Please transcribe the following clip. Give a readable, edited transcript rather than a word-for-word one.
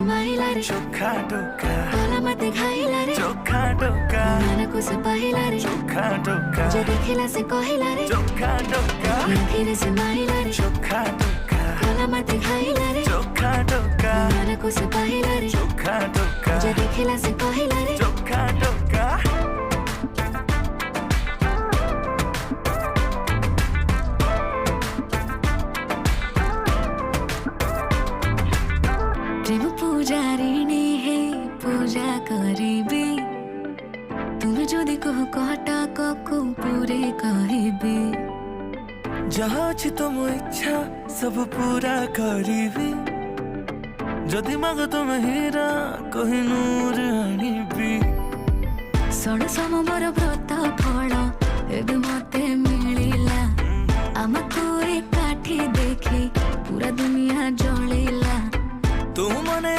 माइला रे चोखा टोका काला मते खाइला रे चोखा टोका मन को से पहिला रे चोखा टोका जे देखिला से कहिला रे चोखा टोका आखिर से माइला रे चोखा टोका काला मते खाइला रे चोखा टोका मन को से पहिला रे चोखा टोका जे देखिला से कहिला रे चोखा टोका प्रेम पूजारिणी हे पूजा करिबे तुम जदि कह कहटा को पूरे कहबे जहाँ अछि तुम इच्छा सब पूरा करिबी जदि माग तुम हीरा कोहिनूर आनिबी षड समर व्रत फल एबे मते मिलिला आमको एकाठी देखी पूरा दुनिया जलिला तू मने